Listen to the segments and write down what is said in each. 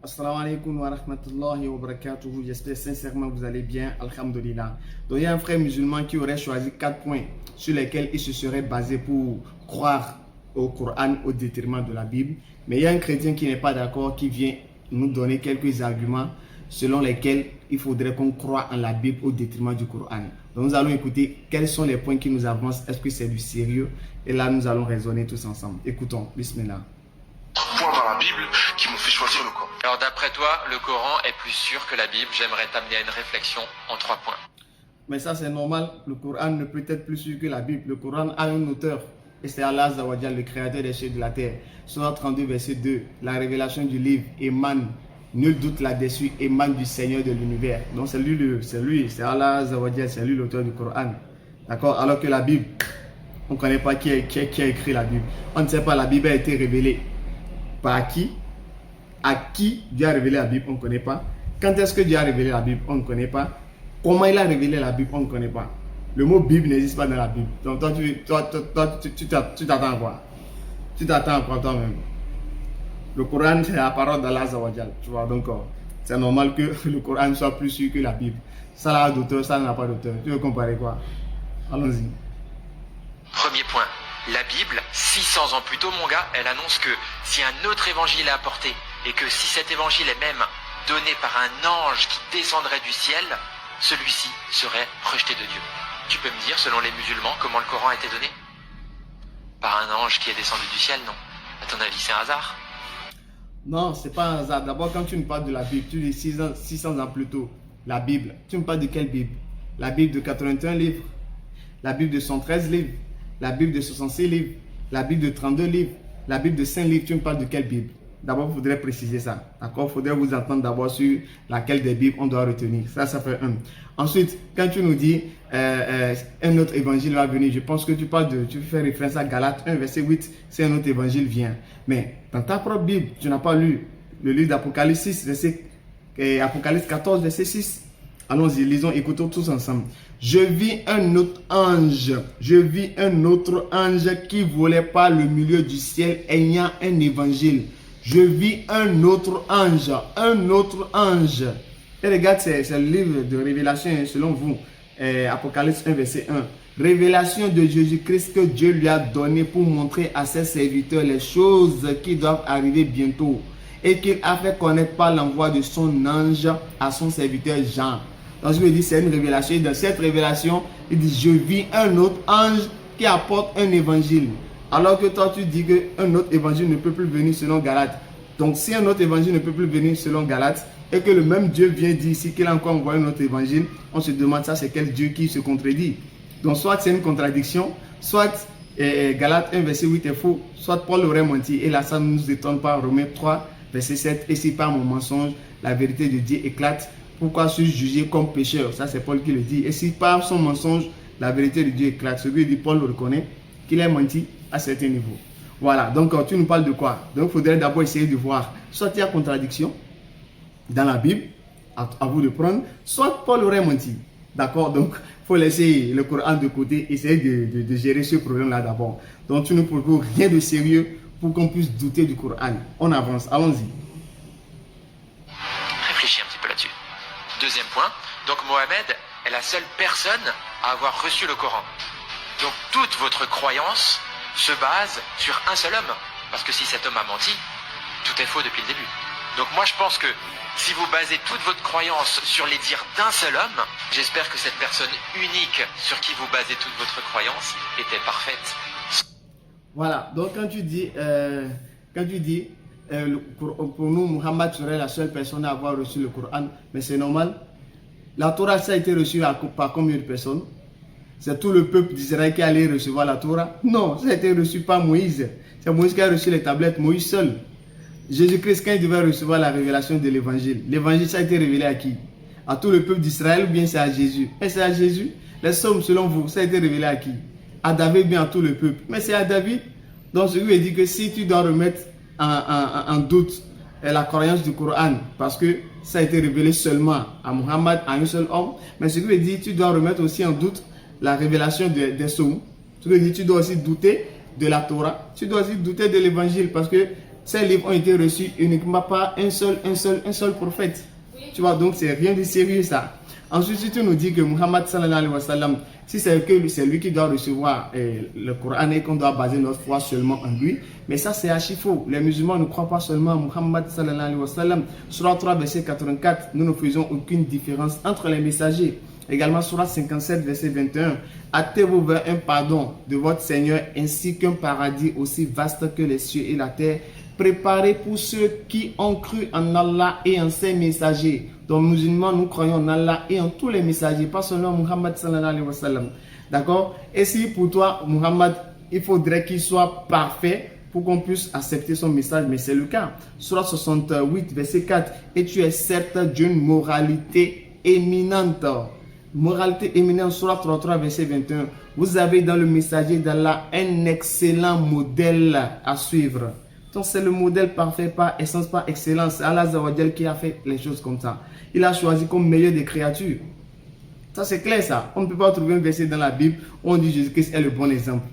Assalamu alaikum wa rahmatullahi wa barakatuhu. J'espère sincèrement que vous allez bien. Alhamdulillah. Donc, il y a un frère musulman qui aurait choisi 4 points sur lesquels il se serait basé pour croire au Coran au détriment de la Bible. Mais il y a un chrétien qui n'est pas d'accord, qui vient nous donner quelques arguments selon lesquels il faudrait qu'on croie en la Bible au détriment du Coran. Donc, nous allons écouter quels sont les points qui nous avancent. Est-ce que c'est du sérieux? Et là, nous allons raisonner tous ensemble. Écoutons. Bismillah. Points dans la Bible qui m'ont fait choisir le Coran. Alors d'après toi, le Coran est plus sûr que la Bible. J'aimerais t'amener à une réflexion en 3 points. Mais ça c'est normal, le Coran ne peut être plus sûr que la Bible. Le Coran a un auteur, et c'est Allah Azza wa Jalla, le créateur des cieux et de la terre. Surah 32 verset 2, la révélation du livre émane, nul doute là-dessus, émane du Seigneur de l'univers. Donc c'est c'est Allah Azza wa Jalla, c'est lui l'auteur du Coran. D'accord? Alors que la Bible, on ne connaît pas qui a écrit la Bible. On ne sait pas, la Bible a été révélée par qui? À qui Dieu a révélé la Bible, on ne connaît pas. Quand est-ce que Dieu a révélé la Bible, on ne connaît pas. Comment il a révélé la Bible, on ne connaît pas. Le mot Bible n'existe pas dans la Bible. Donc toi, tu t'attends à quoi? Tu t'attends à quoi toi-même? Le Coran, c'est la parole d'Allah Azza wa Jalla. Tu vois, donc c'est normal que le Coran soit plus sûr que la Bible. Ça a d'auteur, ça n'a pas d'auteur. Tu veux comparer quoi? Allons-y. Premier point. La Bible, 600 ans plus tôt, mon gars, elle annonce que si un autre évangile est apporté, et que si cet évangile est même donné par un ange qui descendrait du ciel, celui-ci serait rejeté de Dieu. Tu peux me dire, selon les musulmans, comment le Coran a été donné? Par un ange qui est descendu du ciel, non? À ton avis, c'est un hasard? Non, c'est pas un hasard. D'abord, quand tu me parles de la Bible, tu dis 600 ans plus tôt. La Bible, tu me parles de quelle Bible? La Bible de 81 livres, la Bible de 113 livres, la Bible de 66 livres, la Bible de 32 livres, la Bible de 5 livres. Tu me parles de quelle Bible? D'abord, il faudrait préciser ça. D'accord? Il faudrait vous entendre d'abord sur laquelle des Bibles on doit retenir. Ça fait un. Ensuite, quand tu nous dis un autre évangile va venir, je pense que tu fais référence à Galates 1, verset 8, c'est un autre évangile vient. Mais dans ta propre Bible, tu n'as pas lu le livre d'Apocalypse 6, Apocalypse 14, verset 6. Allons-y, lisons, écoutons tous ensemble. Je vis un autre ange qui volait par le milieu du ciel ayant un évangile. Je vis un autre ange. Et regarde, c'est le livre de Révélation selon vous. Apocalypse 1, verset 1. Révélation de Jésus-Christ que Dieu lui a donné pour montrer à ses serviteurs les choses qui doivent arriver bientôt. Et qu'il a fait connaître par l'envoi de son ange à son serviteur Jean. Donc je me dis, c'est une révélation. Et dans cette révélation, il dit, je vis un autre ange qui apporte un évangile. Alors que toi, tu dis qu'un autre évangile ne peut plus venir selon Galates. Donc, si un autre évangile ne peut plus venir selon Galates, et que le même Dieu vient dire ici qu'il a encore envoyé un autre évangile, on se demande ça, c'est quel Dieu qui se contredit. Donc, soit c'est une contradiction, soit Galates 1, verset 8 est faux, soit Paul aurait menti. Et là, ça ne nous étonne pas. Romains 3, verset 7. Et si par mon mensonge, la vérité de Dieu éclate, pourquoi suis-je jugé comme pécheur? Ça, c'est Paul qui le dit. Et si par son mensonge, la vérité de Dieu éclate, ce que dit Paul le reconnaît, qu'il a menti à certains niveaux. Voilà, donc tu nous parles de quoi? Donc il faudrait d'abord essayer de voir, soit il y a contradiction dans la Bible, à vous de prendre, soit Paul aurait menti. D'accord? Donc il faut laisser le Coran de côté, essayer de gérer ce problème-là d'abord. Donc tu ne proposes rien de sérieux pour qu'on puisse douter du Coran. On avance, allons-y. Réfléchis un petit peu là-dessus. Deuxième point, donc Mohamed est la seule personne à avoir reçu le Coran. Donc toute votre croyance se base sur un seul homme. Parce que si cet homme a menti, tout est faux depuis le début. Donc moi je pense que si vous basez toute votre croyance sur les dires d'un seul homme, j'espère que cette personne unique sur qui vous basez toute votre croyance était parfaite. Voilà, donc quand tu dis pour nous, Muhammad serait la seule personne à avoir reçu le Coran, mais c'est normal. La Torah, ça a été reçu par combien de personnes? C'est tout le peuple d'Israël qui allait recevoir la Torah? Non, ça a été reçu par Moïse. C'est Moïse qui a reçu les tablettes, Moïse seul. Jésus-Christ, quand il devait recevoir la révélation de l'évangile, l'évangile, ça a été révélé à qui? À tout le peuple d'Israël ou bien c'est à Jésus? Et c'est à Jésus. Les sommes, selon vous, ça a été révélé à qui? À David, bien à tout le peuple. Mais c'est à David. Donc, je lui ai dit que si tu dois remettre en doute la croyance du Coran, parce que ça a été révélé seulement à Muhammad, à un seul homme, mais ce que je lui ai dit, tu dois remettre aussi en doute la révélation des psaumes. Ce que je lui ai dit, tu dois aussi douter de la Torah, tu dois aussi douter de l'évangile, parce que Ces livres ont été reçus uniquement par un seul prophète. Tu vois, donc c'est rien de sérieux ça. Ensuite, si tu nous dis que Muhammad sallallahu alayhi wa sallam, si c'est lui qui doit recevoir le Coran et qu'on doit baser notre foi seulement en lui, mais ça c'est archi faux. Les musulmans ne croient pas seulement à Muhammad sallallahu alayhi wa sallam. Surah 3 verset 84, nous ne faisons aucune différence entre les messagers. Également Surah 57 verset 21, hâtez-vous vers un pardon de votre Seigneur ainsi qu'un paradis aussi vaste que les cieux et la terre, préparé pour ceux qui ont cru en Allah et en ses messagers. Donc musulmans, nous croyons en Allah et en tous les messagers, pas seulement Muhammad sallallahu alayhi wa sallam. D'accord? Et si pour toi, Muhammad, il faudrait qu'il soit parfait pour qu'on puisse accepter son message, mais c'est le cas. Surah 68 verset 4, et tu es certes d'une moralité éminente. Moralité éminente, Surah 33 verset 21. Vous avez dans le messager d'Allah un excellent modèle à suivre. Donc c'est le modèle parfait par essence, par excellence. C'est Allah Azza wa Jal qui a fait les choses comme ça. Il a choisi comme meilleur des créatures. Ça c'est clair ça. On ne peut pas trouver un verset dans la Bible où on dit Jésus-Christ est le bon exemple.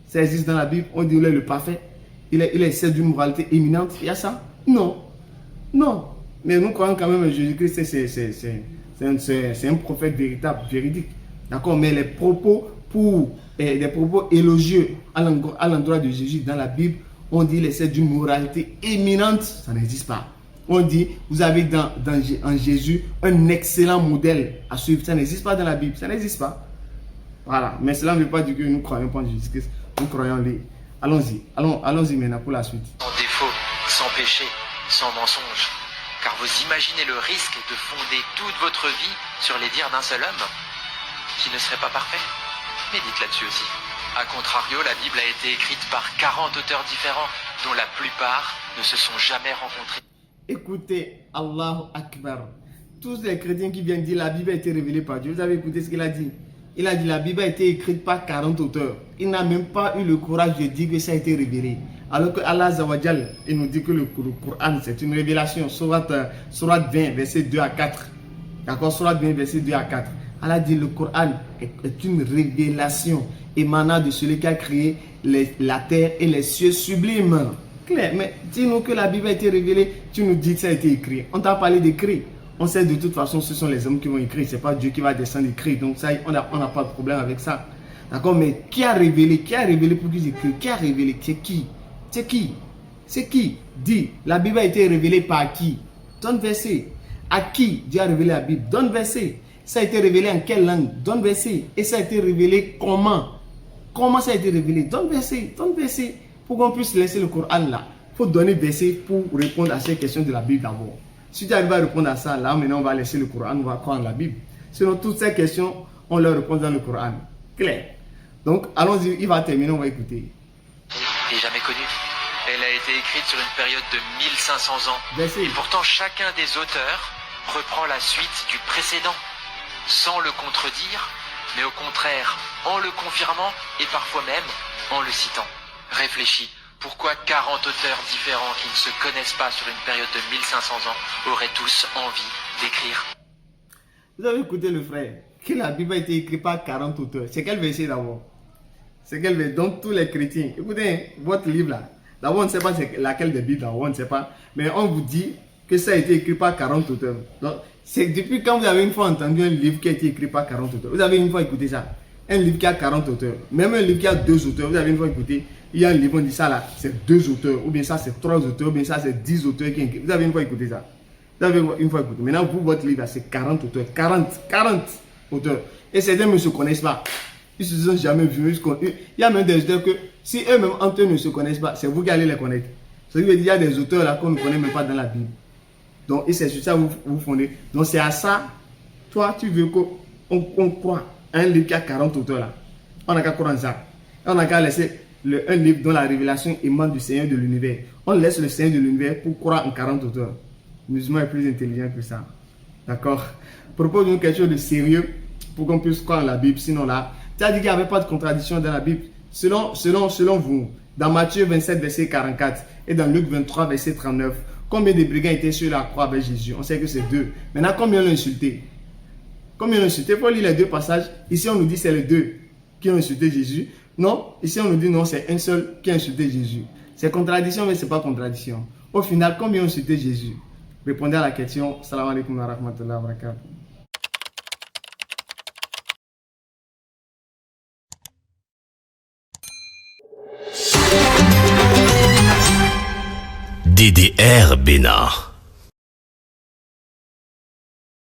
Ça existe dans la Bible, on dit il est le parfait. Il est d'une moralité éminente. Il y a ça? Non. Non. Mais nous croyons quand même que Jésus-Christ c'est un prophète véritable, véridique. D'accord? Mais les propos des propos élogieux à l'endroit de Jésus dans la Bible, on dit qu'il est d'une moralité éminente, ça n'existe pas. On dit, vous avez en Jésus un excellent modèle à suivre. Ça n'existe pas dans la Bible, ça n'existe pas. Voilà, mais cela ne veut pas dire que nous ne croyons pas en Jésus-Christ, nous croyons en lui. Allons-y maintenant pour la suite. Sans défaut, sans péché, sans mensonge. Car vous imaginez le risque de fonder toute votre vie sur les dires d'un seul homme qui ne serait pas parfait. Médite là-dessus aussi. A contrario, la Bible a été écrite par 40 auteurs différents, dont la plupart ne se sont jamais rencontrés. Écoutez, Allahu Akbar. Tous les chrétiens qui viennent dire la Bible a été révélée par Dieu, vous avez écouté ce qu'il a dit? Il a dit la Bible a été écrite par 40 auteurs. Il n'a même pas eu le courage de dire que ça a été révélé. Alors que Allah Azza wa Jal, il nous dit que le Coran c'est une révélation. Surat 20, verset 2 à 4. D'accord? Surat 20, verset 2 à 4. Allah dit le Coran est une révélation émanant de celui qui a créé la terre et les cieux sublimes. Claire, mais dis-nous que la Bible a été révélée, tu nous dis que ça a été écrit. On t'a parlé d'écrit. On sait de toute façon ce sont les hommes qui vont écrire, c'est pas Dieu qui va descendre écrire. Donc ça, on n'a pas de problème avec ça. D'accord, mais qui a révélé pour qu'ils écrivent? Qui a révélé? C'est qui? C'est qui? C'est qui? Dis, la Bible a été révélée par qui? Donne verset. À qui Dieu a révélé la Bible? Donne verset. Ça a été révélé en quelle langue? Donne verset. Et ça a été révélé comment? Comment ça a été révélé? Donne verset. Donne verset. Pour qu'on puisse laisser le Coran là. Il faut donner verset pour répondre à ces questions de la Bible d'abord. Si tu arrives à répondre à ça, là maintenant on va laisser le Coran, on va croire en la Bible. Sinon toutes ces questions, on leur répond dans le Coran. Clair. Donc allons-y, il va terminer, on va écouter. Et jamais connue. Elle a été écrite sur une période de 1500 ans. Verset. Et pourtant chacun des auteurs reprend la suite du précédent, sans le contredire, mais au contraire, en le confirmant et parfois même en le citant. Réfléchis. Pourquoi 40 auteurs différents qui ne se connaissent pas sur une période de 1500 ans auraient tous envie d'écrire? Vous avez écouté le frère, que la Bible a été écrite par 40 auteurs. C'est quel verset d'abord? C'est quel verset? Donc tous les chrétiens. Écoutez, votre livre là. D'abord on ne sait pas c'est laquelle des Bibles d'abord, on ne sait pas. Mais on vous dit que ça a été écrit par 40 auteurs. Donc c'est depuis quand vous avez une fois entendu un livre qui a été écrit par 40 auteurs. Vous avez une fois écouté ça? Un livre qui a 40 auteurs. Même un livre qui a 2 auteurs. Vous avez une fois écouté? Il y a un livre, on dit ça là, c'est 2 auteurs, ou bien ça c'est 3 auteurs, ou bien ça c'est 10 auteurs qui écrivent. Vous avez une fois écouté ça? Vous avez une fois écouté. Maintenant, vous, votre livre là, c'est 40 auteurs. 40 auteurs. Et certains ne se connaissent pas. Ils ne se sont jamais vus. Il y a même des auteurs que, si eux-mêmes entre eux ne se connaissent pas, c'est vous qui allez les connaître. Ça veut dire qu'il y a des auteurs là qu'on ne connaît même pas dans la Bible. Donc, et c'est sur ça que vous fondez. Donc, c'est à ça, toi, tu veux qu'on croit un livre qui a 40 auteurs là. On n'a qu'à croire en ça. On n'a qu'à laisser un livre dont la révélation émane du Seigneur de l'univers. On laisse le Seigneur de l'univers pour croire en 40 auteurs. Le musulman est plus intelligent que ça. D'accord? Propose-nous quelque chose de sérieux pour qu'on puisse croire en la Bible. Sinon là, tu as dit qu'il n'y avait pas de contradiction dans la Bible. Selon vous, dans Matthieu 27, verset 44 et dans Luc 23, verset 39, combien de brigands étaient sur la croix avec Jésus? On sait que c'est 2. Maintenant, combien l'ont insulté? Combien l'ont insulté? Il faut lire les 2 passages. Ici, on nous dit que c'est les 2 qui ont insulté Jésus. Non, ici on nous dit non, c'est un seul qui a insulté Jésus. C'est contradiction, mais ce n'est pas contradiction. Au final, combien ont cité Jésus? Répondez à la question. Salam alaikum wa rahmatullahi wa barakatuh. DDR Bénin.